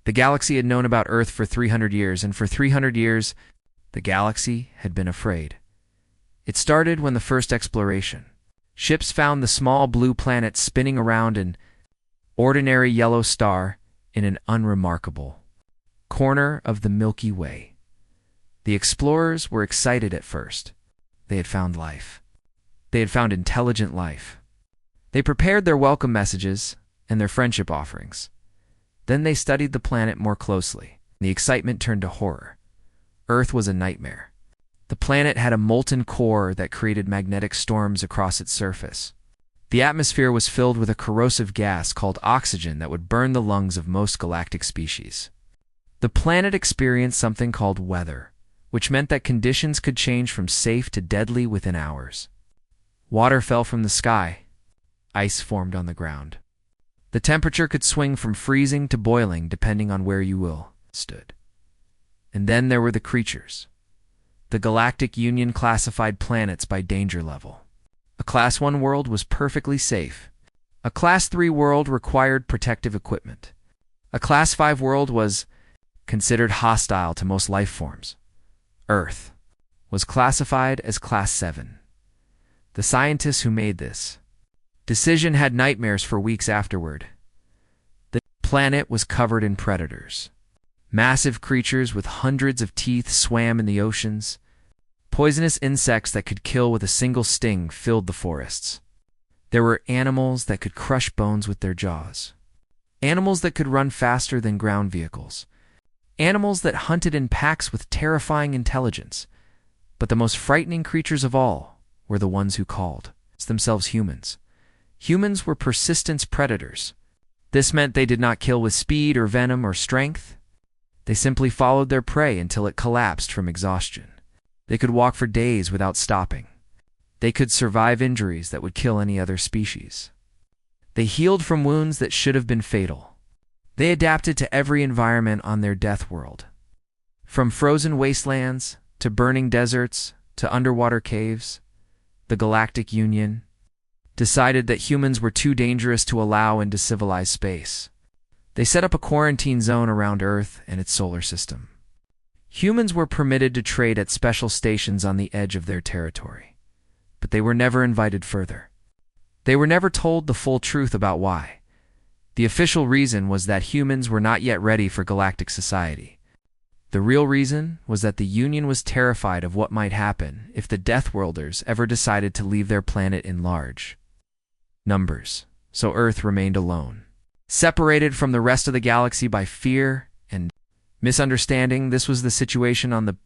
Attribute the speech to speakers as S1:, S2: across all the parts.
S1: The galaxy had known about Earth for 300 years, and for 300 years, the galaxy had been afraid. It started when the first exploration. Ships found the small blue planet spinning around an ordinary yellow star in an unremarkable corner of the Milky Way. The explorers were excited at first. They had found life. They had found intelligent life. They prepared their welcome messages and their friendship offerings. Then they studied the planet more closely. The excitement turned to horror. Earth was a nightmare. The planet had a molten core that created magnetic storms across its surface. The atmosphere was filled with a corrosive gas called oxygen that would burn the lungs of most galactic species. The planet experienced something called weather, which meant that conditions could change from safe to deadly within hours. Water fell from the sky. Ice formed on the ground. The temperature could swing from freezing to boiling depending on where you stood. And then there were the creatures. The Galactic Union classified planets by danger level. A Class 1 world was perfectly safe. A Class 3 world required protective equipment. A Class 5 world was considered hostile to most life forms. Earth was classified as Class 7. The scientists who made this decision had nightmares for weeks afterward. The planet was covered in predators. Massive creatures with hundreds of teeth swam in the oceans. Poisonous insects that could kill with a single sting filled the forests. There were animals that could crush bones with their jaws. Animals that could run faster than ground vehicles. Animals that hunted in packs with terrifying intelligence. But the most frightening creatures of all were the ones who called themselves humans. Humans were persistent predators. This meant they did not kill with speed or venom or strength. They simply followed their prey until it collapsed from exhaustion. They could walk for days without stopping. They could survive injuries that would kill any other species. They healed from wounds that should have been fatal. They adapted to every environment on their death world. From frozen wastelands to burning deserts to underwater caves, the Galactic Union decided that humans were too dangerous to allow into civilized space. They set up a quarantine zone around Earth and its solar system. Humans were permitted to trade at special stations on the edge of their territory, but they were never invited further. They were never told the full truth about why. The official reason was that humans were not yet ready for galactic society. The real reason was that the Union was terrified of what might happen if the Deathworlders ever decided to leave their planet in large numbers, so Earth remained alone. Separated from the rest of the galaxy by fear and misunderstanding. This was the situation on the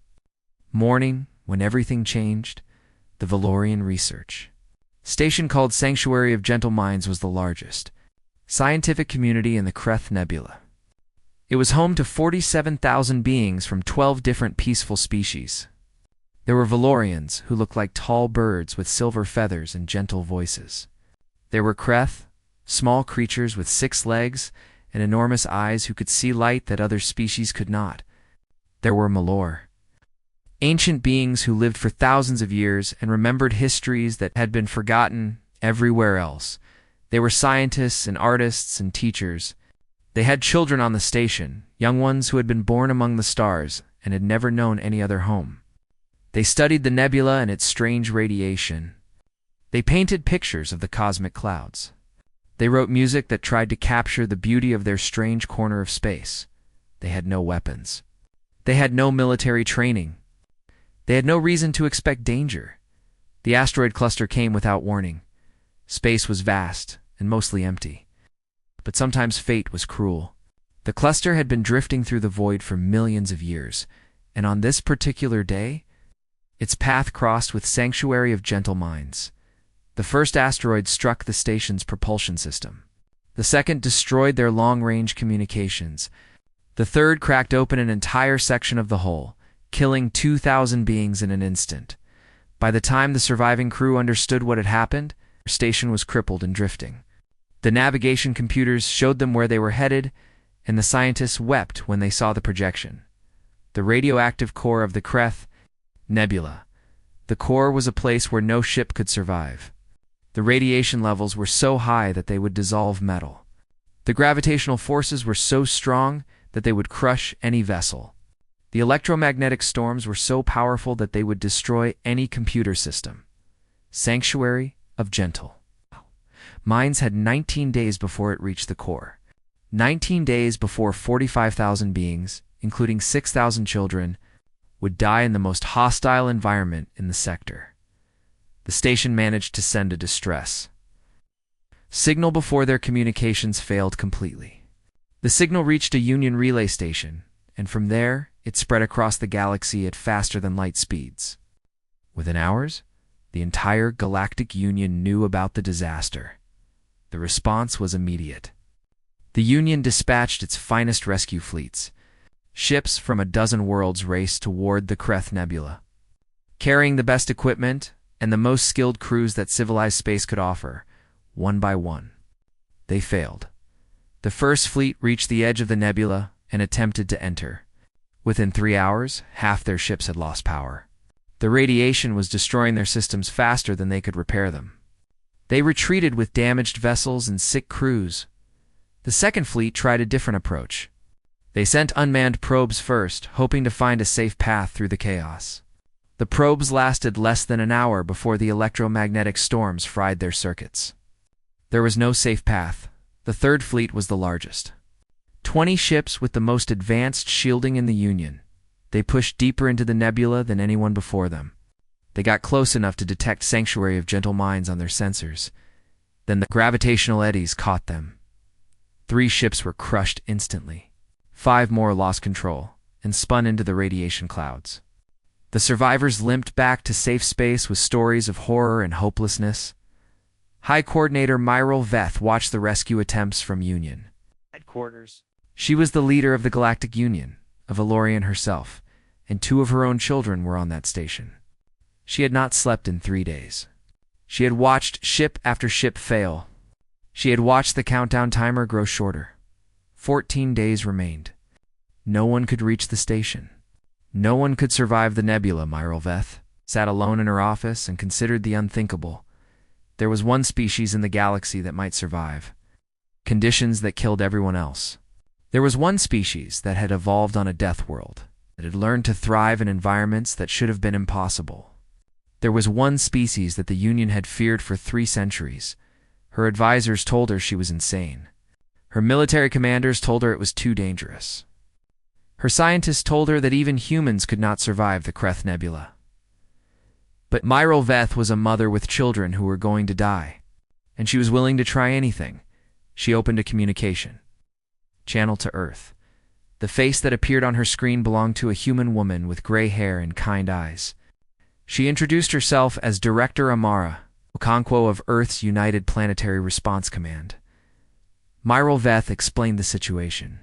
S1: morning when everything changed. The Valorian research station called Sanctuary of Gentle Minds was the largest scientific community in the Kreth Nebula. It was home to 47,000 beings from 12 different peaceful species. There were Valorians who looked like tall birds with silver feathers and gentle voices. There were Kreth, small creatures with 6 legs and enormous eyes who could see light that other species could not. There were Malor, ancient beings who lived for thousands of years and remembered histories that had been forgotten everywhere else. They were scientists and artists and teachers. They had children on the station, young ones who had been born among the stars and had never known any other home. They studied the nebula and its strange radiation. They painted pictures of the cosmic clouds. They wrote music that tried to capture the beauty of their strange corner of space. They had no weapons. They had no military training. They had no reason to expect danger. The asteroid cluster came without warning. Space was vast and mostly empty. But sometimes fate was cruel. The cluster had been drifting through the void for millions of years, and on this particular day, its path crossed with Sanctuary of Gentle Minds. The first asteroid struck the station's propulsion system. The second destroyed their long-range communications. The third cracked open an entire section of the hull, killing 2,000 beings in an instant. By the time the surviving crew understood what had happened, their station was crippled and drifting. The navigation computers showed them where they were headed, and the scientists wept when they saw the projection. The radioactive core of the Kreth Nebula. The core was a place where no ship could survive. The radiation levels were so high that they would dissolve metal. The gravitational forces were so strong that they would crush any vessel. The electromagnetic storms were so powerful that they would destroy any computer system. Sanctuary of Gentle. Mines had 19 days before it reached the core. 19 days before 45,000 beings, including 6,000 children, would die in the most hostile environment in the sector. The station managed to send a distress signal before their communications failed completely. The signal reached a Union relay station, and from there, it spread across the galaxy at faster-than-light speeds. Within hours, the entire Galactic Union knew about the disaster. The response was immediate. The Union dispatched its finest rescue fleets. Ships from a dozen worlds raced toward the Kreth Nebula, carrying the best equipment and the most skilled crews that civilized space could offer. One by one, they failed. The first fleet reached the edge of the nebula and attempted to enter. Within 3 hours, half their ships had lost power. The radiation was destroying their systems faster than they could repair them. They retreated with damaged vessels and sick crews. The second fleet tried a different approach. They sent unmanned probes first, hoping to find a safe path through the chaos. The probes lasted less than an hour before the electromagnetic storms fried their circuits. There was no safe path. The third fleet was the largest. 20 ships with the most advanced shielding in the Union. They pushed deeper into the nebula than anyone before them. They got close enough to detect Sanctuary of Gentle Minds on their sensors. Then the gravitational eddies caught them. 3 ships were crushed instantly. 5 more lost control and spun into the radiation clouds. The survivors limped back to safe space with stories of horror and hopelessness. High Coordinator Myril Veth watched the rescue attempts from Union headquarters. She was the leader of the Galactic Union, a Valorian herself, and 2 of her own children were on that station. She had not slept in 3 days. She had watched ship after ship fail. She had watched the countdown timer grow shorter. 14 days remained. No one could reach the station. No one could survive the nebula. Myril Veth sat alone in her office and considered the unthinkable. There was one species in the galaxy that might survive. Conditions that killed everyone else. There was one species that had evolved on a death world, that had learned to thrive in environments that should have been impossible. There was one species that the Union had feared for 3 centuries. Her advisors told her she was insane. Her military commanders told her it was too dangerous. Her scientists told her that even humans could not survive the Kreth Nebula. But Myril Veth was a mother with children who were going to die, and she was willing to try anything. She opened a communication channel to Earth. The face that appeared on her screen belonged to a human woman with gray hair and kind eyes. She introduced herself as Director Amara Okonkwo of Earth's United Planetary Response Command. Myril Veth explained the situation.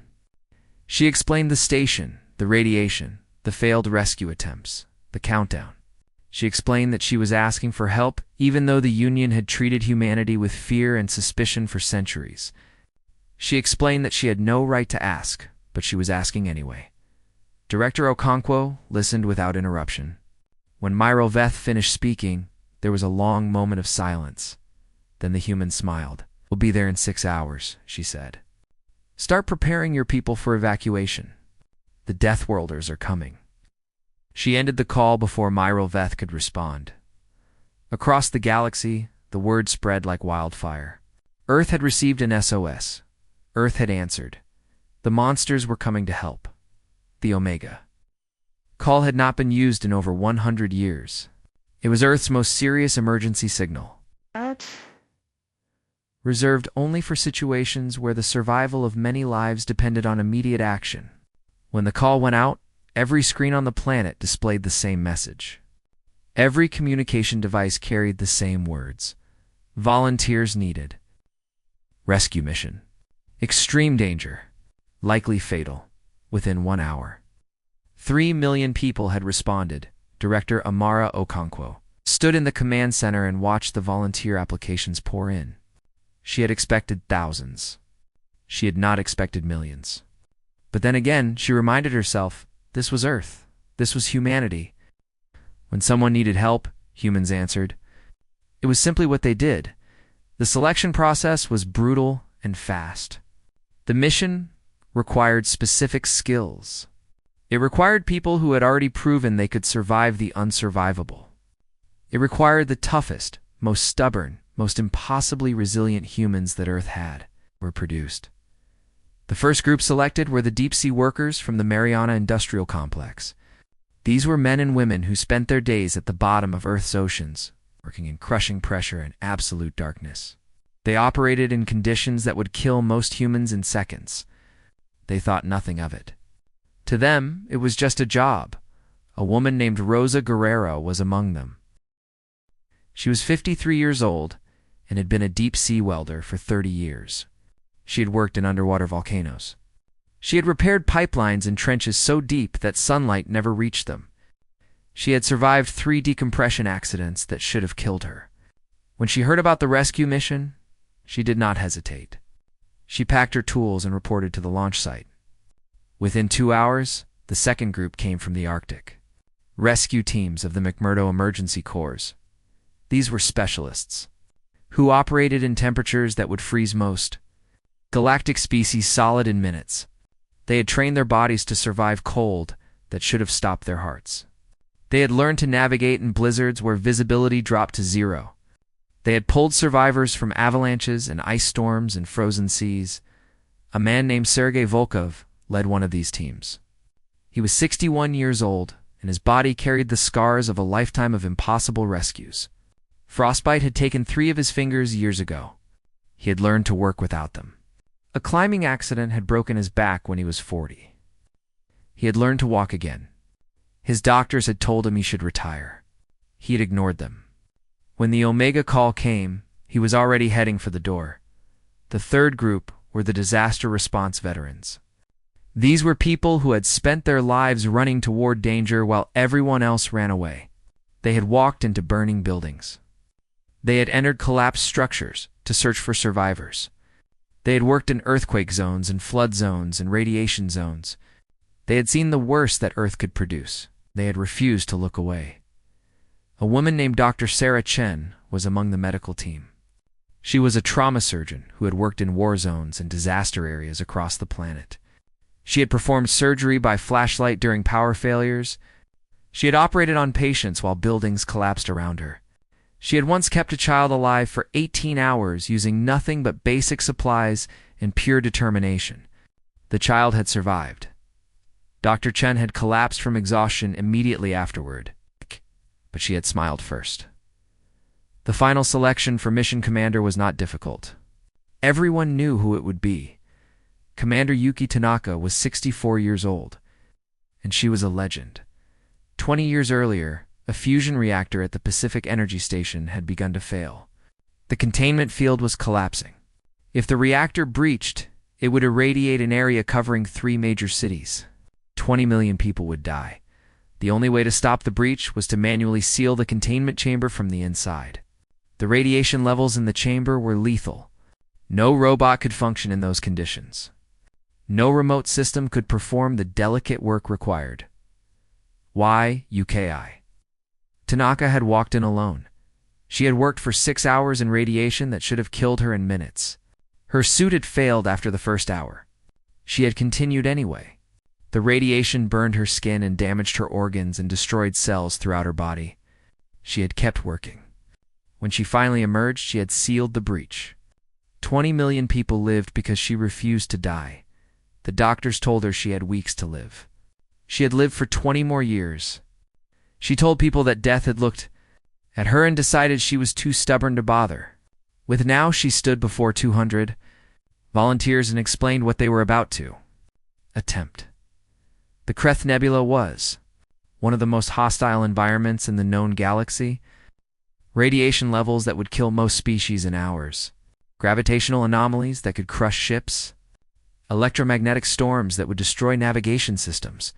S1: She explained the station, the radiation, the failed rescue attempts, the countdown. She explained that she was asking for help even though the Union had treated humanity with fear and suspicion for centuries. She explained that she had no right to ask, but she was asking anyway. Director Okonkwo listened without interruption. When Myril Veth finished speaking, there was a long moment of silence. Then the human smiled. "We'll be there in 6 hours," she said. "Start preparing your people for evacuation. The Deathworlders are coming." She ended the call before Myril Veth could respond. Across the galaxy, the word spread like wildfire. Earth had received an SOS. Earth had answered. The monsters were coming to help. The Omega call had not been used in over 100 years. It was Earth's most serious emergency signal, reserved only for situations where the survival of many lives depended on immediate action. When the call went out, every screen on the planet displayed the same message. Every communication device carried the same words. Volunteers needed. Rescue mission. Extreme danger. Likely fatal. Within 1 hour. 3 million people had responded. Director Amara Okonkwo stood in the command center and watched the volunteer applications pour in. She had expected thousands. She had not expected millions. But then again, she reminded herself, this was Earth. This was humanity. When someone needed help, humans answered. It was simply what they did. The selection process was brutal and fast. The mission required specific skills. It required people who had already proven they could survive the unsurvivable. It required the toughest, most stubborn, most impossibly resilient humans that Earth had were produced. The first group selected were the deep-sea workers from the Mariana Industrial Complex. These were men and women who spent their days at the bottom of Earth's oceans, working in crushing pressure and absolute darkness. They operated in conditions that would kill most humans in seconds. They thought nothing of it. To them, it was just a job. A woman named Rosa Guerrero was among them. She was 53 years old and had been a deep-sea welder for 30 years. She had worked in underwater volcanoes. She had repaired pipelines in trenches so deep that sunlight never reached them. She had survived 3 decompression accidents that should have killed her. When she heard about the rescue mission, she did not hesitate. She packed her tools and reported to the launch site. Within 2 hours, the second group came from the Arctic. Rescue teams of the McMurdo Emergency Corps. These were specialists who operated in temperatures that would freeze most galactic species solid in minutes. They had trained their bodies to survive cold that should have stopped their hearts. They had learned to navigate in blizzards where visibility dropped to 0. They had pulled survivors from avalanches and ice storms and frozen seas. A man named Sergei Volkov led one of these teams. He was 61 years old, and his body carried the scars of a lifetime of impossible rescues. Frostbite had taken 3 of his fingers years ago. He had learned to work without them. A climbing accident had broken his back when he was 40. He had learned to walk again. His doctors had told him he should retire. He had ignored them. When the Omega call came, he was already heading for the door. The third group were the disaster response veterans. These were people who had spent their lives running toward danger while everyone else ran away. They had walked into burning buildings. They had entered collapsed structures to search for survivors. They had worked in earthquake zones and flood zones and radiation zones. They had seen the worst that Earth could produce. They had refused to look away. A woman named Dr. Sarah Chen was among the medical team. She was a trauma surgeon who had worked in war zones and disaster areas across the planet. She had performed surgery by flashlight during power failures. She had operated on patients while buildings collapsed around her. She had once kept a child alive for 18 hours using nothing but basic supplies and pure determination. The child had survived. Dr. Chen had collapsed from exhaustion immediately afterward, but she had smiled first. The final selection for mission commander was not difficult. Everyone knew who it would be. Commander Yuki Tanaka was 64 years old, and she was a legend. 20 years earlier, a fusion reactor at the Pacific Energy Station had begun to fail. The containment field was collapsing. If the reactor breached, it would irradiate an area covering 3 major cities. 20 million people would die. The only way to stop the breach was to manually seal the containment chamber from the inside. The radiation levels in the chamber were lethal. No robot could function in those conditions. No remote system could perform the delicate work required. Why UKI? Tanaka had walked in alone. She had worked for 6 hours in radiation that should have killed her in minutes. Her suit had failed after the first hour. She had continued anyway. The radiation burned her skin and damaged her organs and destroyed cells throughout her body. She had kept working. When she finally emerged, she had sealed the breach. 20 million people lived because she refused to die. The doctors told her she had weeks to live. She had lived for 20 more years. She told people that death had looked at her and decided she was too stubborn to bother. With now, she stood before 200 volunteers and explained what they were about to attempt. The Kreth Nebula was one of the most hostile environments in the known galaxy. Radiation levels that would kill most species in hours. Gravitational anomalies that could crush ships. Electromagnetic storms that would destroy navigation systems.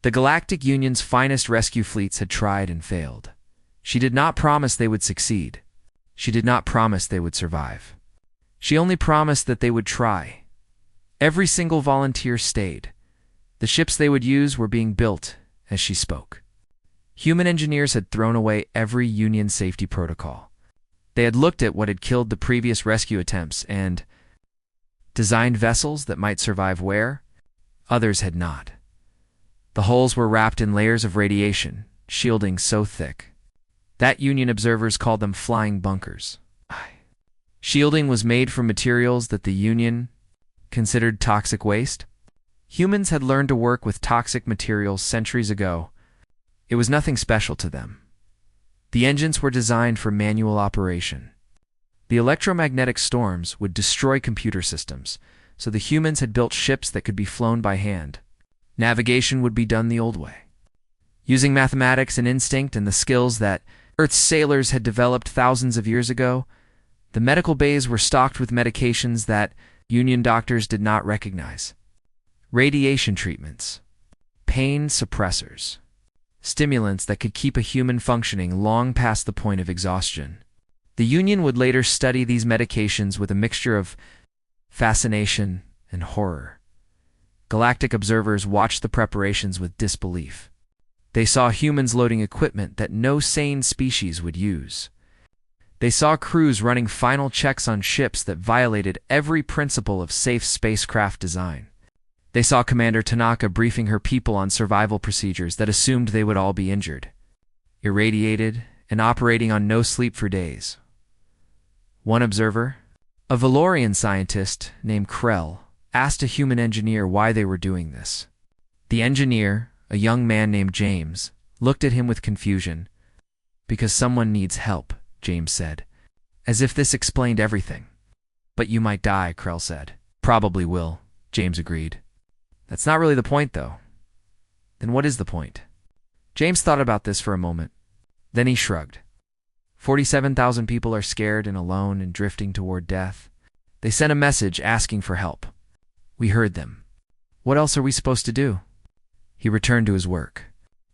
S1: The Galactic Union's finest rescue fleets had tried and failed. She did not promise they would succeed. She did not promise they would survive. She only promised that they would try. Every single volunteer stayed. The ships they would use were being built as she spoke. Human engineers had thrown away every Union safety protocol. They had looked at what had killed the previous rescue attempts and designed vessels that might survive wear. Others had not. The hulls were wrapped in layers of radiation, shielding so thick that Union observers called them flying bunkers. Shielding was made from materials that the Union considered toxic waste. Humans had learned to work with toxic materials centuries ago. It was nothing special to them. The engines were designed for manual operation. The electromagnetic storms would destroy computer systems, so the humans had built ships that could be flown by hand. Navigation would be done the old way, using mathematics and instinct and the skills that Earth's sailors had developed thousands of years ago. The medical bays were stocked with medications that Union doctors did not recognize. Radiation treatments, pain suppressors, stimulants that could keep a human functioning long past the point of exhaustion. The Union would later study these medications with a mixture of fascination and horror. Galactic observers watched the preparations with disbelief. They saw humans loading equipment that no sane species would use. They saw crews running final checks on ships that violated every principle of safe spacecraft design. They saw Commander Tanaka briefing her people on survival procedures that assumed they would all be injured, irradiated, and operating on no sleep for days. One observer, a Valorian scientist named Krell, asked a human engineer why they were doing this. The engineer, a young man named James, looked at him with confusion. "Because someone needs help," James said, as if this explained everything. "But you might die," Krell said. "Probably will," James agreed. "That's not really the point, though." "Then what is the point?" James thought about this for a moment. Then he shrugged. 47,000 people are scared and alone and drifting toward death. They sent a message asking for help. We heard them. What else are we supposed to do? He returned to his work.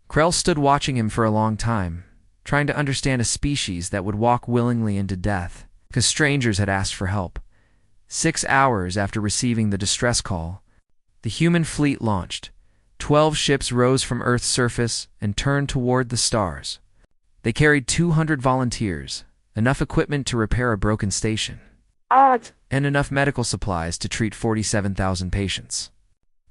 S1: Krell stood watching him for a long time, trying to understand a species that would walk willingly into death because strangers had asked for help. 6 hours after receiving the distress call, the human fleet launched. 12 ships rose from Earth's surface and turned toward the stars. They carried 200 volunteers, enough equipment to repair a broken station, and enough medical supplies to treat 47,000 patients.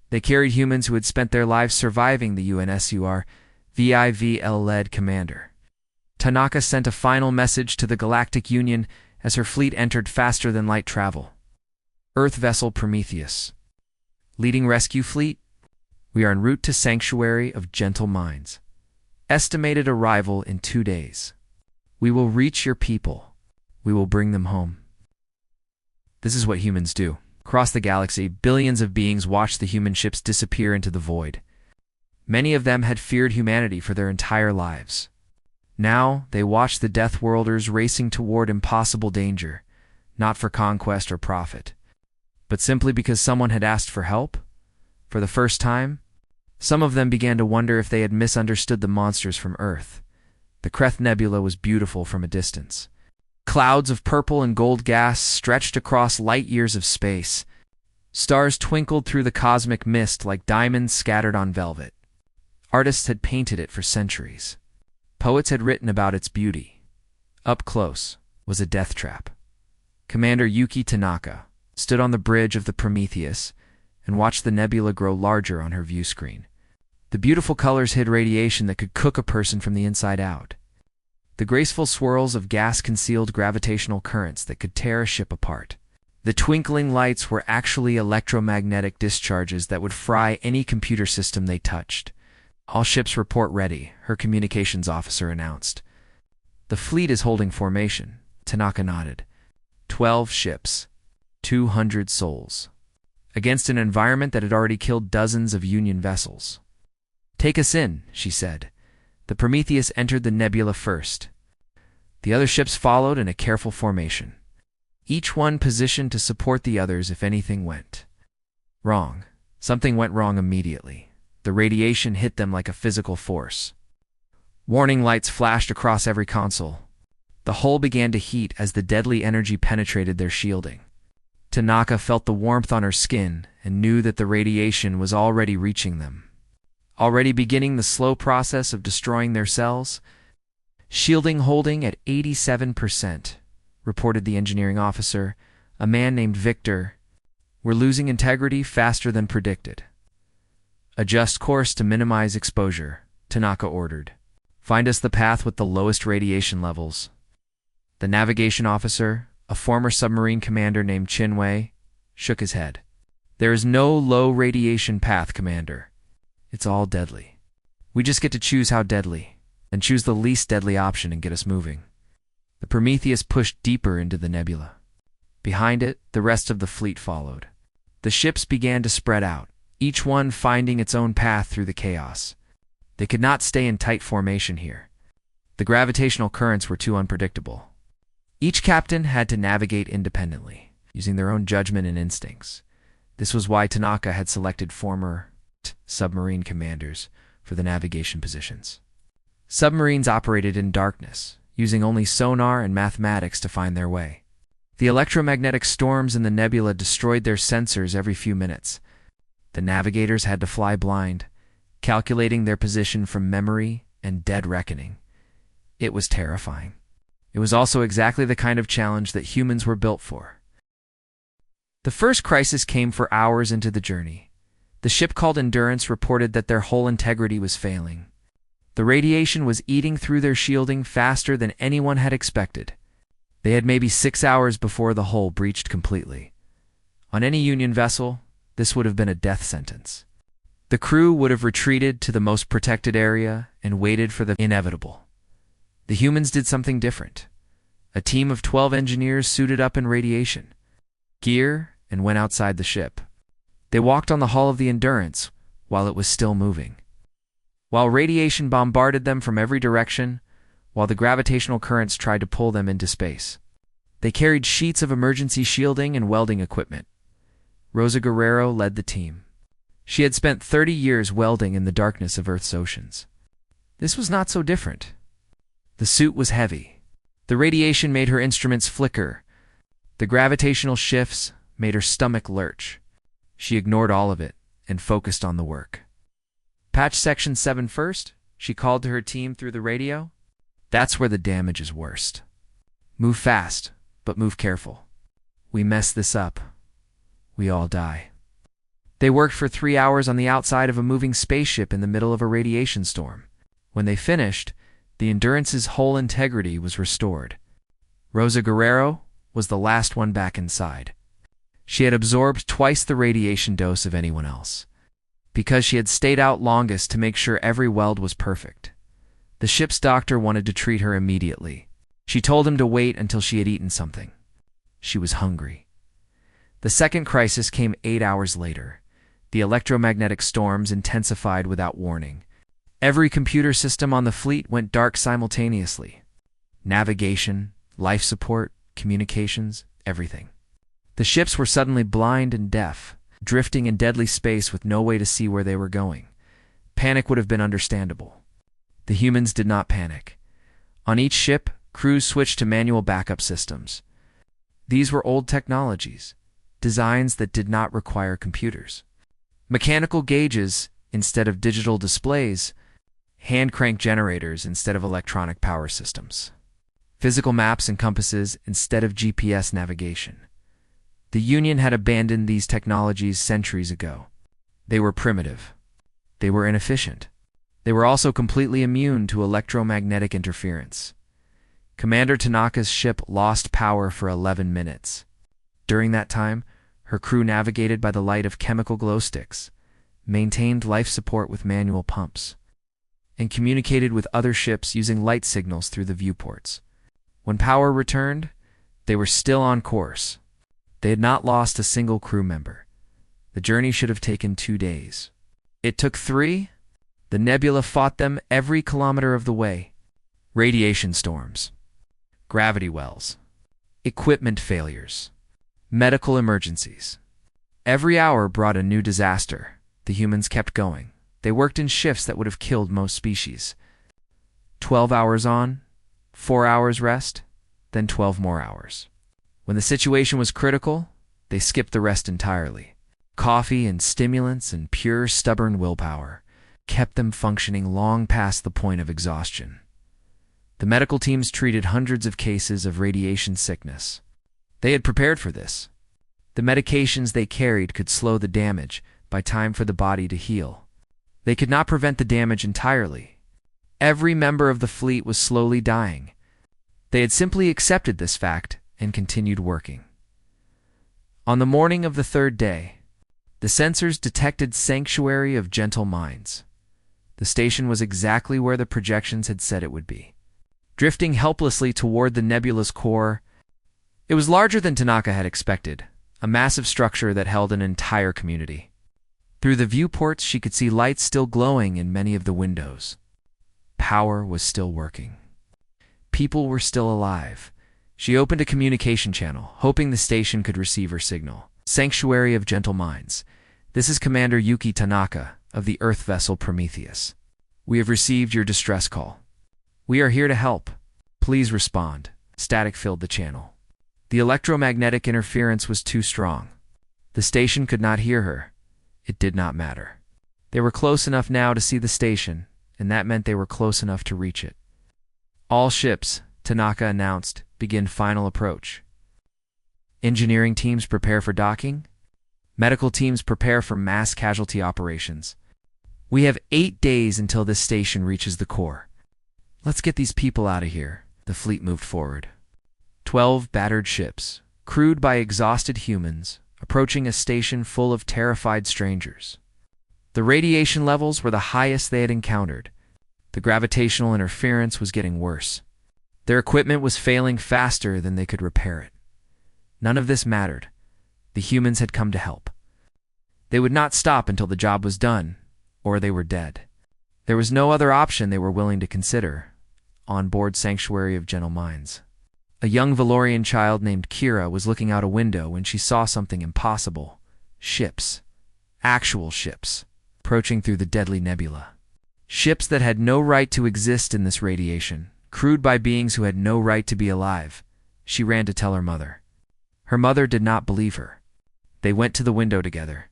S1: They carried humans who had spent their lives surviving the UNSUR VIVL-led commander. Tanaka sent a final message to the Galactic Union as her fleet entered faster-than-light travel. Earth vessel Prometheus. Leading rescue fleet, we are en route to Sanctuary of Gentle Minds. Estimated arrival in 2 days. We will reach your people. We will bring them home. This is what humans do. Across the galaxy, billions of beings watched the human ships disappear into the void. Many of them had feared humanity for their entire lives. Now, they watched the Deathworlders racing toward impossible danger, not for conquest or profit, but simply because someone had asked for help. For the first time, some of them began to wonder if they had misunderstood the monsters from Earth. The Kreth Nebula was beautiful from a distance. Clouds of purple and gold gas stretched across light years of space. Stars twinkled through the cosmic mist like diamonds scattered on velvet. Artists had painted it for centuries. Poets had written about its beauty. Up close was a death trap. Commander Yuki Tanaka stood on the bridge of the Prometheus and watched the nebula grow larger on her view screen. The beautiful colors hid radiation that could cook a person from the inside out. The graceful swirls of gas concealed gravitational currents that could tear a ship apart. The twinkling lights were actually electromagnetic discharges that would fry any computer system they touched. "All ships report ready," her communications officer announced. "The fleet is holding formation," Tanaka nodded. 12 ships, 200 souls, against an environment that had already killed dozens of Union vessels. "Take us in," she said. The Prometheus entered the nebula first. The other ships followed in a careful formation, each one positioned to support the others if anything went wrong. Something went wrong immediately. The radiation hit them like a physical force. Warning lights flashed across every console. The hull began to heat as the deadly energy penetrated their shielding. Tanaka felt the warmth on her skin and knew that the radiation was already reaching them, already beginning the slow process of destroying their cells. "Shielding holding at 87%, reported the engineering officer, a man named Victor. We're losing integrity faster than predicted. Adjust course to minimize exposure, Tanaka ordered. Find us the path with the lowest radiation levels. The navigation officer, a former submarine commander named Chinwei, shook his head. There is no low radiation path, Commander. It's all deadly. We just get to choose how deadly, and choose the least deadly option and get us moving. The Prometheus pushed deeper into the nebula. Behind it, the rest of the fleet followed. The ships began to spread out, each one finding its own path through the chaos. They could not stay in tight formation here. The gravitational currents were too unpredictable. Each captain had to navigate independently, using their own judgment and instincts. This was why Tanaka had selected former submarine commanders for the navigation positions. Submarines operated in darkness, using only sonar and mathematics to find their way. The electromagnetic storms in the nebula destroyed their sensors every few minutes. The navigators had to fly blind, calculating their position from memory and dead reckoning. It was terrifying. It was also exactly the kind of challenge that humans were built for. The first crisis came 4 hours into the journey. The ship called Endurance reported that their hull integrity was failing. The radiation was eating through their shielding faster than anyone had expected. They had maybe 6 hours before the hull breached completely. On any Union vessel, this would have been a death sentence. The crew would have retreated to the most protected area and waited for the inevitable. The humans did something different. A team of 12 engineers suited up in radiation gear and went outside the ship. They walked on the hull of the Endurance while it was still moving. While radiation bombarded them from every direction, while the gravitational currents tried to pull them into space. They carried sheets of emergency shielding and welding equipment. Rosa Guerrero led the team. She had spent 30 years welding in the darkness of Earth's oceans. This was not so different. The suit was heavy. The radiation made her instruments flicker. The gravitational shifts made her stomach lurch. She ignored all of it and focused on the work. Patch Section 7 first, she called to her team through the radio. That's where the damage is worst. Move fast, but move careful. We mess this up, we all die. They worked for 3 hours on the outside of a moving spaceship in the middle of a radiation storm. When they finished, the Endurance's whole integrity was restored. Rosa Guerrero was the last one back inside. She had absorbed twice the radiation dose of anyone else, because she had stayed out longest to make sure every weld was perfect. The ship's doctor wanted to treat her immediately. She told him to wait until she had eaten something. She was hungry. The second crisis came 8 hours later. The electromagnetic storms intensified without warning. Every computer system on the fleet went dark simultaneously. Navigation, life support, communications, everything. The ships were suddenly blind and deaf, drifting in deadly space with no way to see where they were going. Panic would have been understandable. The humans did not panic. On each ship, crews switched to manual backup systems. These were old technologies, designs that did not require computers. Mechanical gauges instead of digital displays, hand crank generators instead of electronic power systems, physical maps and compasses instead of GPS navigation. The Union had abandoned these technologies centuries ago. They were primitive. They were inefficient. They were also completely immune to electromagnetic interference. Commander Tanaka's ship lost power for 11 minutes. During that time, her crew navigated by the light of chemical glow sticks, maintained life support with manual pumps, and communicated with other ships using light signals through the viewports. When power returned, they were still on course. They had not lost a single crew member. The journey should have taken 2 days. It took 3. The nebula fought them every kilometer of the way. Radiation storms, gravity wells, equipment failures, medical emergencies. Every hour brought a new disaster. The humans kept going. They worked in shifts that would have killed most species. 12 hours on, 4 hours rest, then 12 more hours. When the situation was critical, they skipped the rest entirely. Coffee and stimulants and pure stubborn willpower kept them functioning long past the point of exhaustion. The medical teams treated hundreds of cases of radiation sickness. They had prepared for this. The medications they carried could slow the damage by time for the body to heal. They could not prevent the damage entirely. Every member of the fleet was slowly dying. They had simply accepted this fact and continued working. On the morning of the third day, the sensors detected Sanctuary of Gentle Minds. The station was exactly where the projections had said it would be. Drifting helplessly toward the nebula's core, it was larger than Tanaka had expected, a massive structure that held an entire community. Through the viewports, she could see lights still glowing in many of the windows. Power was still working. People were still alive. She opened a communication channel, hoping the station could receive her signal. Sanctuary of Gentle Minds. This is Commander Yuki Tanaka of the Earth vessel Prometheus. We have received your distress call. We are here to help. Please respond. Static filled the channel. The electromagnetic interference was too strong. The station could not hear her. It did not matter. They were close enough now to see the station, and that meant they were close enough to reach it. All ships, Tanaka announced, begin final approach. Engineering teams prepare for docking. Medical teams prepare for mass casualty operations. We have 8 days until this station reaches the core. Let's get these people out of here. The fleet moved forward. 12 battered ships, crewed by exhausted humans, approaching a station full of terrified strangers. The radiation levels were the highest they had encountered. The gravitational interference was getting worse. Their equipment was failing faster than they could repair it. None of this mattered. The humans had come to help. They would not stop until the job was done, or they were dead. There was no other option they were willing to consider on board Sanctuary of Gentle Minds. A young Valorian child named Kira was looking out a window when she saw something impossible. Ships. Actual ships. Approaching through the deadly nebula. Ships that had no right to exist in this radiation, crewed by beings who had no right to be alive. She ran to tell her mother. Her mother did not believe her. They went to the window together.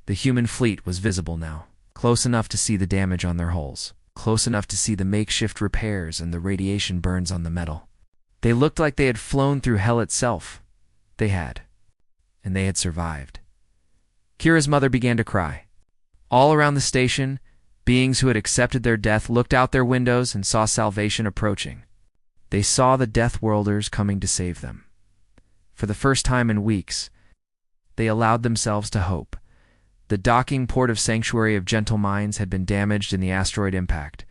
S1: The human fleet was visible now, close enough to see the damage on their hulls, close enough to see the makeshift repairs and the radiation burns on the metal. They looked like they had flown through hell itself. They had. And they had survived. Kira's mother began to cry. All around the station, beings who had accepted their death looked out their windows and saw salvation approaching. They saw the Deathworlders coming to save them. For the first time in weeks, they allowed themselves to hope. The docking port of Sanctuary of Gentle Minds had been damaged in the asteroid impact.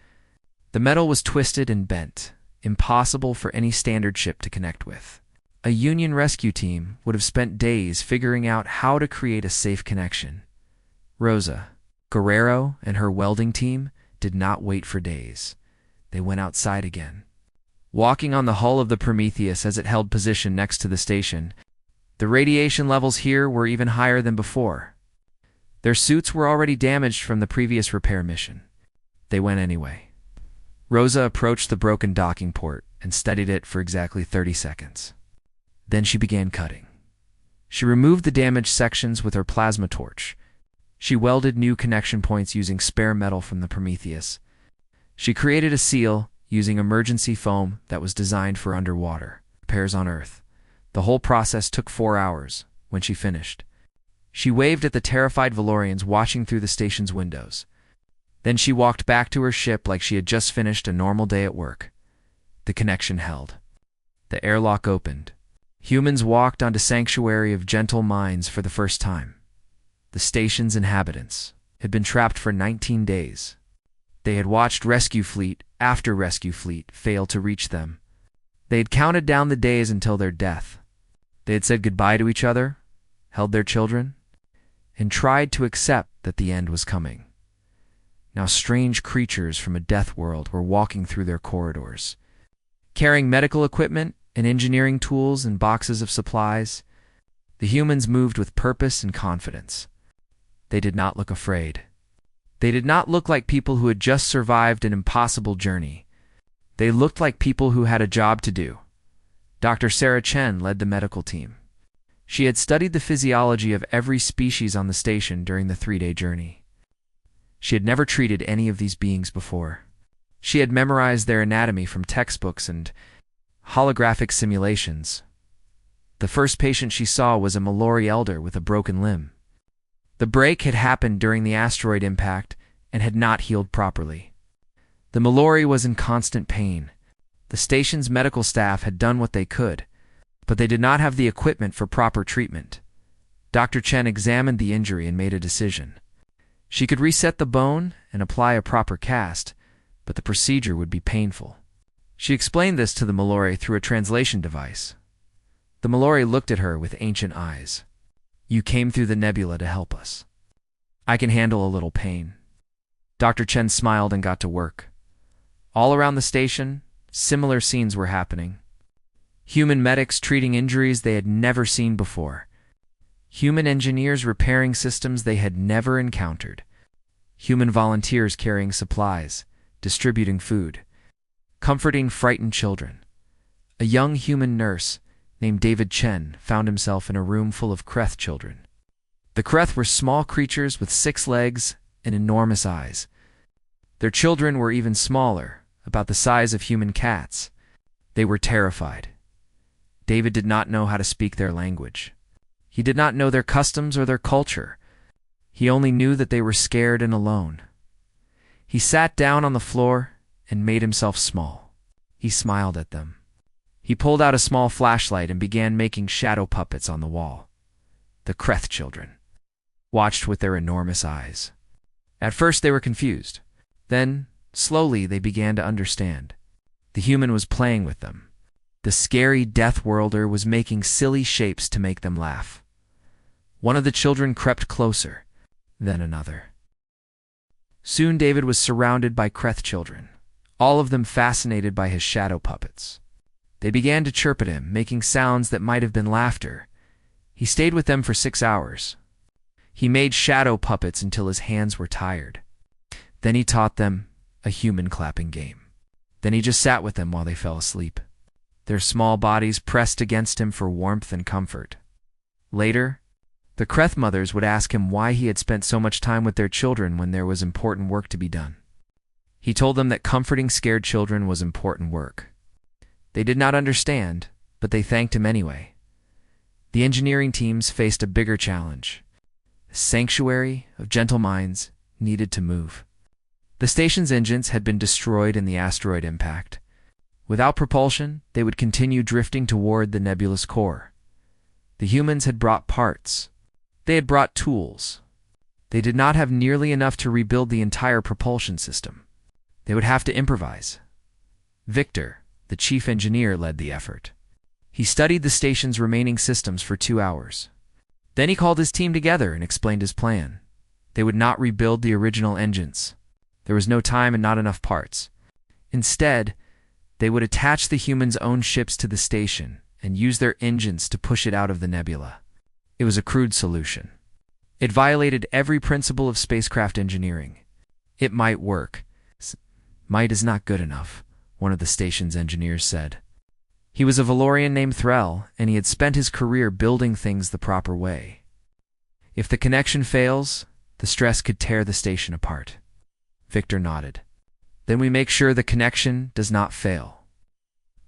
S1: The metal was twisted and bent, impossible for any standard ship to connect with. A Union rescue team would have spent days figuring out how to create a safe connection. Rosa, Guerrero, and her welding team did not wait for days. They went outside again. Walking on the hull of the Prometheus as it held position next to the station, the radiation levels here were even higher than before. Their suits were already damaged from the previous repair mission. They went anyway. Rosa approached the broken docking port and studied it for exactly 30 seconds. Then she began cutting. She removed the damaged sections with her plasma torch. She welded new connection points using spare metal from the Prometheus. She created a seal using emergency foam that was designed for underwater repairs on Earth. The whole process took 4 hours. When she finished, she waved at the terrified Valorians watching through the station's windows. Then she walked back to her ship like she had just finished a normal day at work. The connection held. The airlock opened. Humans walked onto Sanctuary of Gentle Minds for the first time. The station's inhabitants had been trapped for 19 days. They had watched rescue fleet after rescue fleet fail to reach them. They had counted down the days until their death. They had said goodbye to each other, held their children, and tried to accept that the end was coming. Now strange creatures from a death world were walking through their corridors, carrying medical equipment and engineering tools and boxes of supplies. The humans moved with purpose and confidence. They did not look afraid. They did not look like people who had just survived an impossible journey. They looked like people who had a job to do. Dr. Sarah Chen led the medical team. She had studied the physiology of every species on the station during the 3-day journey. She had never treated any of these beings before. She had memorized their anatomy from textbooks and holographic simulations. The first patient she saw was a Mallory elder with a broken limb. The break had happened during the asteroid impact and had not healed properly. The Mallory was in constant pain. The station's medical staff had done what they could, but they did not have the equipment for proper treatment. Dr. Chen examined the injury and made a decision. She could reset the bone and apply a proper cast, but the procedure would be painful. She explained this to the Mallory through a translation device. The Mallory looked at her with ancient eyes. "You came through the nebula to help us. I can handle a little pain." Dr. Chen smiled and got to work. All around the station, similar scenes were happening. Human medics treating injuries they had never seen before. Human engineers repairing systems they had never encountered. Human volunteers carrying supplies, distributing food, comforting frightened children. A young human nurse named David Chen found himself in a room full of Kreth children. The Kreth were small creatures with 6 legs and enormous eyes. Their children were even smaller, about the size of human cats. They were terrified. David did not know how to speak their language. He did not know their customs or their culture. He only knew that they were scared and alone. He sat down on the floor and made himself small. He smiled at them. He pulled out a small flashlight and began making shadow puppets on the wall. The Kreth children watched with their enormous eyes. At first they were confused. Then, slowly, they began to understand. The human was playing with them. The scary Deathworlder was making silly shapes to make them laugh. One of the children crept closer, then another. Soon David was surrounded by Kreth children, all of them fascinated by his shadow puppets. They began to chirp at him, making sounds that might have been laughter. He stayed with them for 6 hours. He made shadow puppets until his hands were tired. Then he taught them a human clapping game. Then he just sat with them while they fell asleep. Their small bodies pressed against him for warmth and comfort. Later, the Kreth mothers would ask him why he had spent so much time with their children when there was important work to be done. He told them that comforting scared children was important work. They did not understand, but they thanked him anyway. The engineering teams faced a bigger challenge. The sanctuary of gentle minds needed to move. The station's engines had been destroyed in the asteroid impact. Without propulsion, they would continue drifting toward the nebula's core. The humans had brought parts. They had brought tools. They did not have nearly enough to rebuild the entire propulsion system. They would have to improvise. Victor, the chief engineer, led the effort. He studied the station's remaining systems for 2 hours. Then he called his team together and explained his plan. They would not rebuild the original engines. There was no time and not enough parts. Instead, they would attach the humans' own ships to the station and use their engines to push it out of the nebula. It was a crude solution. It violated every principle of spacecraft engineering. It might work. Might is not good enough, one of the station's engineers said. He was a Valorian named Threll, and he had spent his career building things the proper way. If the connection fails, the stress could tear the station apart. Victor nodded. Then we make sure the connection does not fail.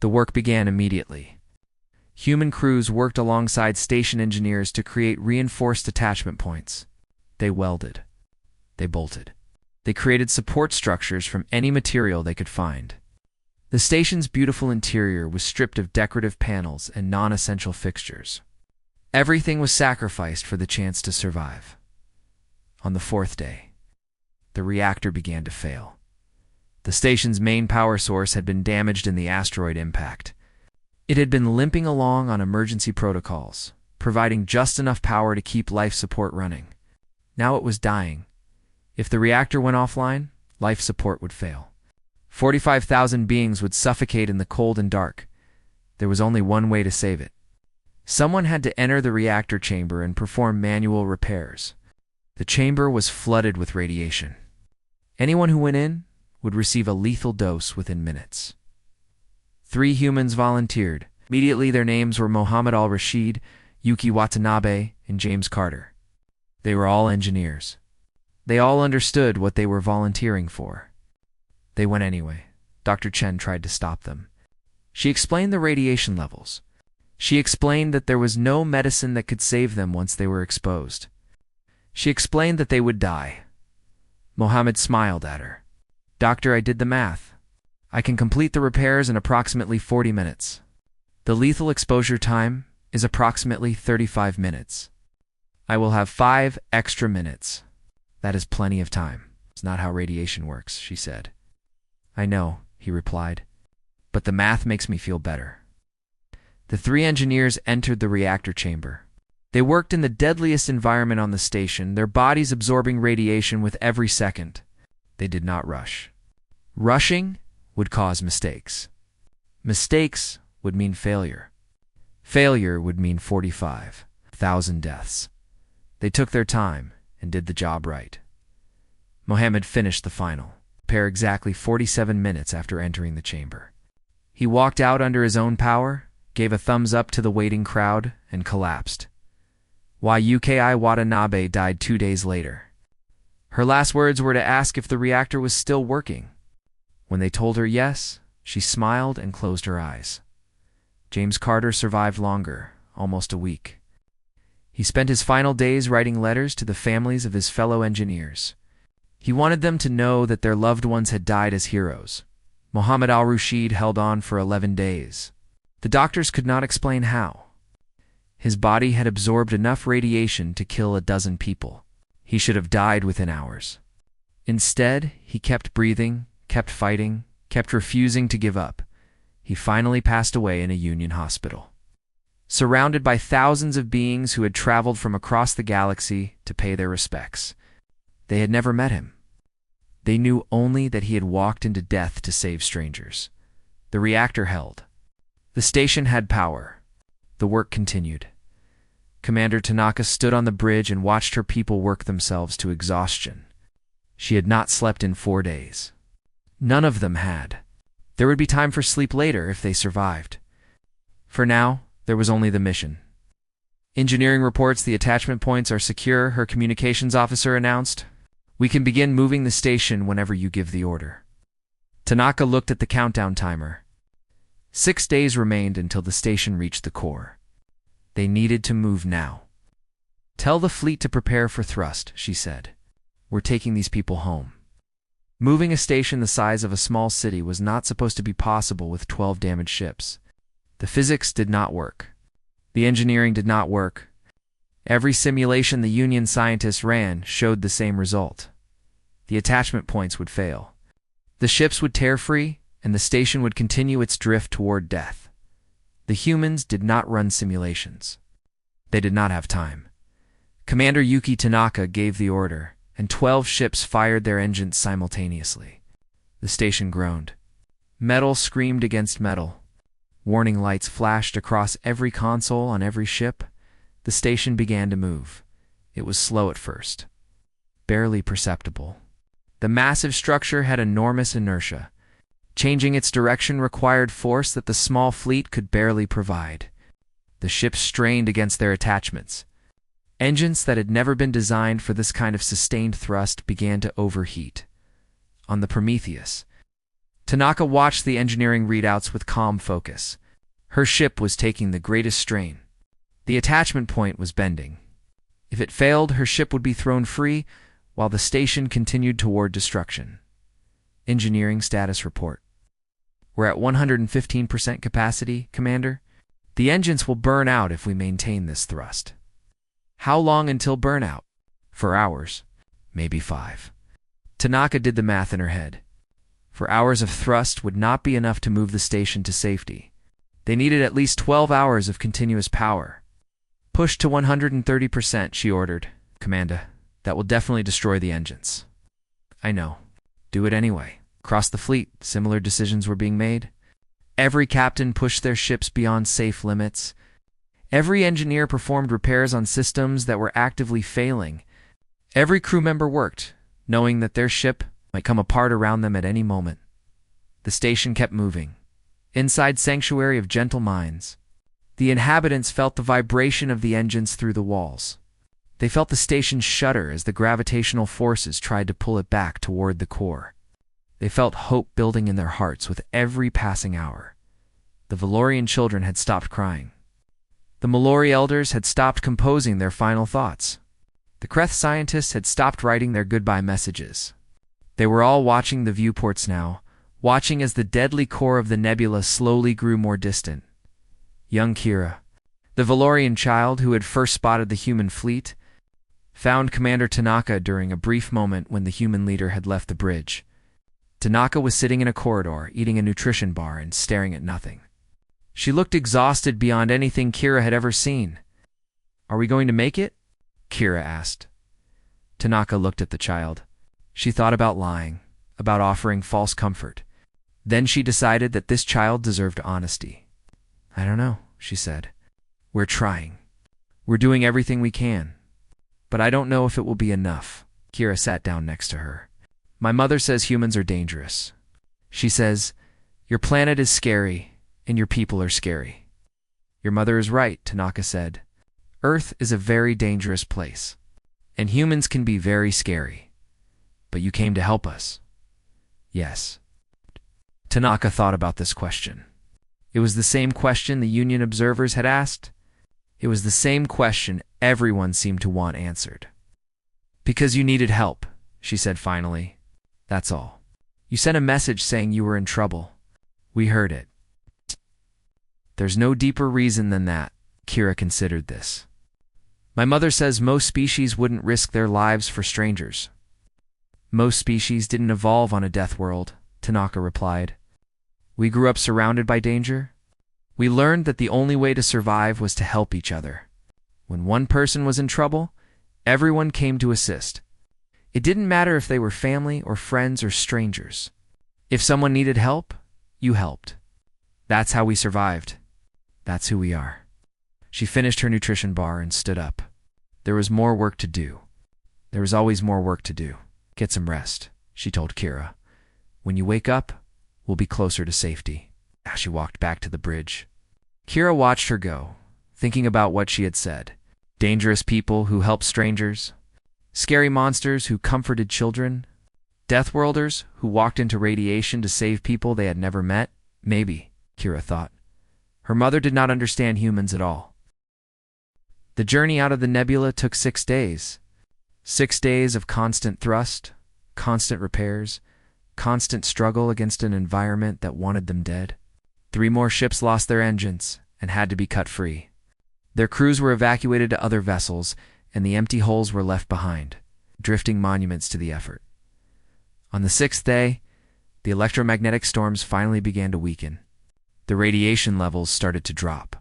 S1: The work began immediately. Human crews worked alongside station engineers to create reinforced attachment points. They welded. They bolted. They created support structures from any material they could find. The station's beautiful interior was stripped of decorative panels and non-essential fixtures. Everything was sacrificed for the chance to survive. On the 4th day, the reactor began to fail. The station's main power source had been damaged in the asteroid impact. It had been limping along on emergency protocols, providing just enough power to keep life support running. Now it was dying. If the reactor went offline, life support would fail. 45,000 beings would suffocate in the cold and dark. There was only one way to save it. Someone had to enter the reactor chamber and perform manual repairs. The chamber was flooded with radiation. Anyone who went in would receive a lethal dose within minutes. 3 humans volunteered. Immediately their names were Mohammed al-Rashid, Yuki Watanabe, and James Carter. They were all engineers. They all understood what they were volunteering for. They went anyway. Dr. Chen tried to stop them. She explained the radiation levels. She explained that there was no medicine that could save them once they were exposed. She explained that they would die. Mohammed smiled at her. "Doctor, I did the math. I can complete the repairs in approximately 40 minutes. The lethal exposure time is approximately 35 minutes. I will have 5 extra minutes. That is plenty of time. It's not how radiation works," she said. "I know," he replied, "but the math makes me feel better." The 3 engineers entered the reactor chamber. They worked in the deadliest environment on the station, their bodies absorbing radiation with every second. They did not rush. Rushing would cause mistakes. Mistakes would mean failure. Failure would mean 45,000 deaths. They took their time and did the job right. Mohammed finished the final repair exactly 47 minutes after entering the chamber. He walked out under his own power, gave a thumbs up to the waiting crowd, and collapsed. Yuki Watanabe died 2 days later. Her last words were to ask if the reactor was still working. When they told her yes, she smiled and closed her eyes. James Carter survived longer, almost a week. He spent his final days writing letters to the families of his fellow engineers. He wanted them to know that their loved ones had died as heroes. Mohammed al-Rashid held on for 11 days. The doctors could not explain how. His body had absorbed enough radiation to kill a dozen people. He should have died within hours. Instead, he kept breathing, kept fighting, kept refusing to give up. He finally passed away in a Union hospital, surrounded by thousands of beings who had traveled from across the galaxy to pay their respects. They had never met him. They knew only that he had walked into death to save strangers. The reactor held. The station had power. The work continued. Commander Tanaka stood on the bridge and watched her people work themselves to exhaustion. She had not slept in 4 days. None of them had. There would be time for sleep later if they survived. For now, there was only the mission. "Engineering reports the attachment points are secure," her communications officer announced. "We can begin moving the station whenever you give the order." Tanaka looked at the countdown timer. 6 days remained until the station reached the core. They needed to move now. "Tell the fleet to prepare for thrust," she said. "We're taking these people home." Moving a station the size of a small city was not supposed to be possible with 12 damaged ships. The physics did not work. The engineering did not work. Every simulation the Union scientists ran showed the same result. The attachment points would fail. The ships would tear free, and the station would continue its drift toward death. The humans did not run simulations. They did not have time. Commander Yuki Tanaka gave the order, and 12 ships fired their engines simultaneously. The station groaned. Metal screamed against metal. Warning lights flashed across every console on every ship. The station began to move. It was slow at first, barely perceptible. The massive structure had enormous inertia. Changing its direction required force that the small fleet could barely provide. The ships strained against their attachments. Engines that had never been designed for this kind of sustained thrust began to overheat. On the Prometheus, Tanaka watched the engineering readouts with calm focus. Her ship was taking the greatest strain. The attachment point was bending. If it failed, her ship would be thrown free, while the station continued toward destruction. Engineering status report. "We're at 115% capacity, Commander. The engines will burn out if we maintain this thrust." "How long until burnout?" "For hours. Maybe 5. Tanaka did the math in her head. For hours of thrust would not be enough to move the station to safety. They needed at least 12 hours of continuous power. "Push to 130%, she ordered. "Commander, that will definitely destroy the engines." "I know. Do it anyway." Across the fleet, similar decisions were being made. Every captain pushed their ships beyond safe limits. Every engineer performed repairs on systems that were actively failing. Every crew member worked, knowing that their ship might come apart around them at any moment. The station kept moving. Inside Sanctuary of Gentle Minds, the inhabitants felt the vibration of the engines through the walls. They felt the station shudder as the gravitational forces tried to pull it back toward the core. They felt hope building in their hearts with every passing hour. The Valorian children had stopped crying. The Mallory elders had stopped composing their final thoughts. The Kreth scientists had stopped writing their goodbye messages. They were all watching the viewports now, watching as the deadly core of the nebula slowly grew more distant. Young Kira, the Valorian child who had first spotted the human fleet, found Commander Tanaka during a brief moment when the human leader had left the bridge. Tanaka was sitting in a corridor, eating a nutrition bar and staring at nothing. She looked exhausted beyond anything Kira had ever seen. "Are we going to make it?" Kira asked. Tanaka looked at the child. She thought about lying, about offering false comfort. Then she decided that this child deserved honesty. "I don't know," she said. "We're trying. We're doing everything we can. But I don't know if it will be enough." Kira sat down next to her. "My mother says humans are dangerous. She says, your planet is scary, and your people are scary." "Your mother is right," Tanaka said. "Earth is a very dangerous place, and humans can be very scary. But you came to help us." "Yes." Tanaka thought about this question. It was the same question the Union observers had asked. It was the same question everyone seemed to want answered. "Because you needed help," she said finally. "That's all. You sent a message saying you were in trouble. We heard it." "There's no deeper reason than that." Kira considered this. "My mother says most species wouldn't risk their lives for strangers." "Most species didn't evolve on a death world," Tanaka replied. "We grew up surrounded by danger. We learned that the only way to survive was to help each other. When one person was in trouble, everyone came to assist. It didn't matter if they were family or friends or strangers. If someone needed help, you helped. That's how we survived. That's who we are." She finished her nutrition bar and stood up. There was more work to do. There was always more work to do. "Get some rest," she told Kira. "When you wake up, we'll be closer to safety." As she walked back to the bridge, Kira watched her go, thinking about what she had said. Dangerous people who helped strangers. Scary monsters who comforted children. Deathworlders who walked into radiation to save people they had never met. Maybe, Kira thought, her mother did not understand humans at all. The journey out of the nebula took 6 days. 6 days of constant thrust, constant repairs, constant struggle against an environment that wanted them dead. 3 more ships lost their engines and had to be cut free. Their crews were evacuated to other vessels, and the empty hulls were left behind, drifting monuments to the effort. On the 6th day, the electromagnetic storms finally began to weaken. The radiation levels started to drop.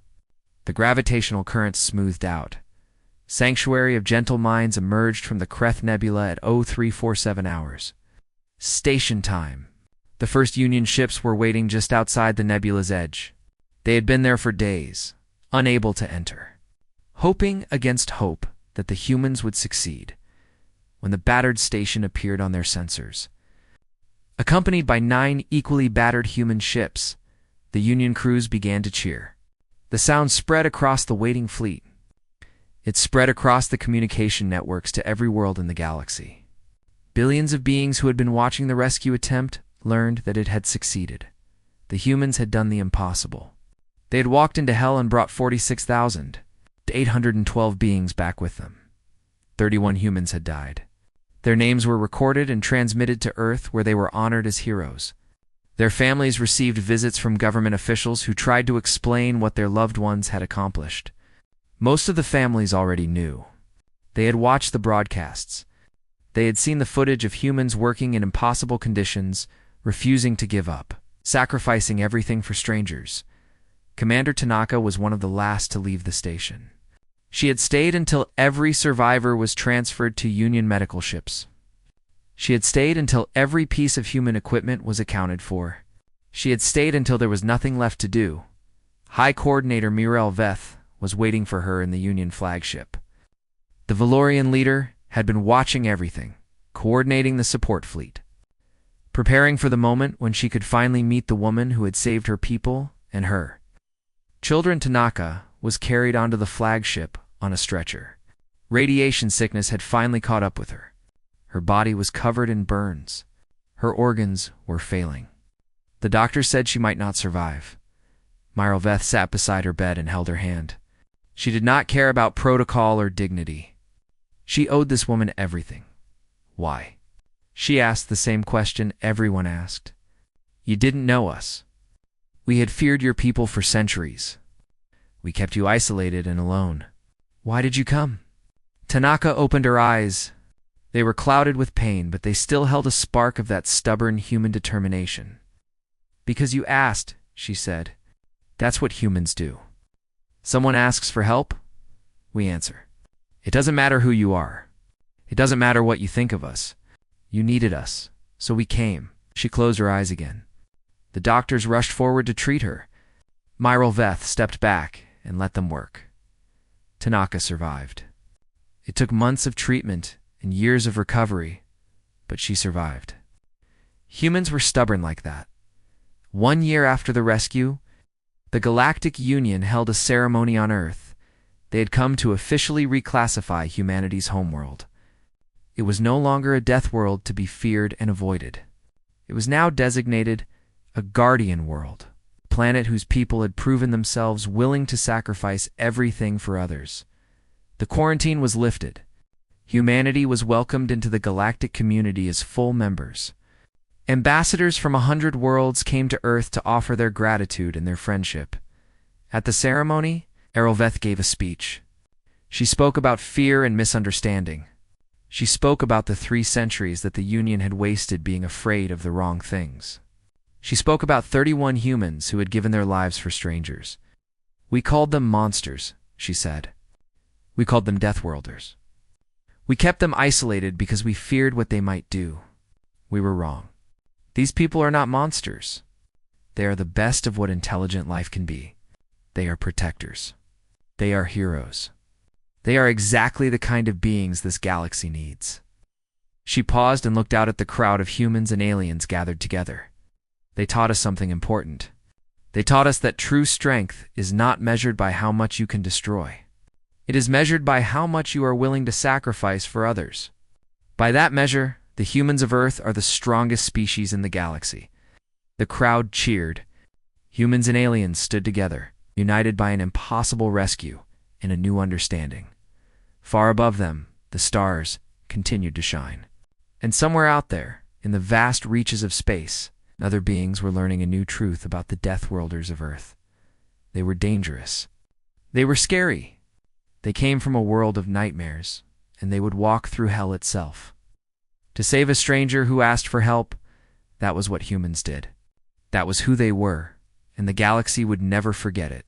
S1: The gravitational currents smoothed out. Sanctuary of Gentle Minds emerged from the Kreth Nebula at 0347 hours. Station time. The first Union ships were waiting just outside the nebula's edge. They had been there for days, unable to enter, hoping against hope that the humans would succeed, when the battered station appeared on their sensors. Accompanied by 9 equally battered human ships, the Union crews began to cheer. The sound spread across the waiting fleet. It spread across the communication networks to every world in the galaxy. Billions of beings who had been watching the rescue attempt learned that it had succeeded. The humans had done the impossible. They had walked into hell and brought 46,812 beings back with them. 31 humans had died. Their names were recorded and transmitted to Earth, where they were honored as heroes. Their families received visits from government officials who tried to explain what their loved ones had accomplished. Most of the families already knew. They had watched the broadcasts. They had seen the footage of humans working in impossible conditions, refusing to give up, sacrificing everything for strangers. Commander Tanaka was one of the last to leave the station. She had stayed until every survivor was transferred to Union medical ships. She had stayed until every piece of human equipment was accounted for. She had stayed until there was nothing left to do. High Coordinator Mirel Veth was waiting for her in the Union flagship. The Valorian leader had been watching everything, coordinating the support fleet, preparing for the moment when she could finally meet the woman who had saved her people and her. Children Tanaka was carried onto the flagship on a stretcher. Radiation sickness had finally caught up with her. Her body was covered in burns. Her organs were failing. The doctor said she might not survive. Mirel Veth sat beside her bed and held her hand. She did not care about protocol or dignity. She owed this woman everything. Why? She asked the same question everyone asked. You didn't know us. We had feared your people for centuries. We kept you isolated and alone. Why did you come? Tanaka opened her eyes. They were clouded with pain, but they still held a spark of that stubborn human determination. Because you asked, she said. That's what humans do. Someone asks for help, we answer. It doesn't matter who you are. It doesn't matter what you think of us. You needed us, so we came. She closed her eyes again. The doctors rushed forward to treat her. Myral Veth stepped back and let them work. Tanaka survived. It took months of treatment and years of recovery, but she survived. Humans were stubborn like that. 1 year after the rescue, the Galactic Union held a ceremony on Earth. They had come to officially reclassify humanity's homeworld. It was no longer a death world to be feared and avoided. It was now designated a guardian world, a planet whose people had proven themselves willing to sacrifice everything for others. The quarantine was lifted. Humanity was welcomed into the galactic community as full members. Ambassadors from 100 worlds came to Earth to offer their gratitude and their friendship. At the ceremony, Erelveth gave a speech. She spoke about fear and misunderstanding. She spoke about the 3 centuries that the Union had wasted being afraid of the wrong things. She spoke about 31 humans who had given their lives for strangers. We called them monsters, she said. We called them Deathworlders. We kept them isolated because we feared what they might do. We were wrong. These people are not monsters. They are the best of what intelligent life can be. They are protectors. They are heroes. They are exactly the kind of beings this galaxy needs. She paused and looked out at the crowd of humans and aliens gathered together. They taught us something important. They taught us that true strength is not measured by how much you can destroy. It is measured by how much you are willing to sacrifice for others. By that measure, the humans of Earth are the strongest species in the galaxy. The crowd cheered. Humans and aliens stood together, united by an impossible rescue and a new understanding. Far above them, the stars continued to shine. And somewhere out there, in the vast reaches of space, other beings were learning a new truth about the Deathworlders of Earth. They were dangerous. They were scary. They came from a world of nightmares, and they would walk through hell itself. To save a stranger who asked for help, that was what humans did. That was who they were, and the galaxy would never forget it.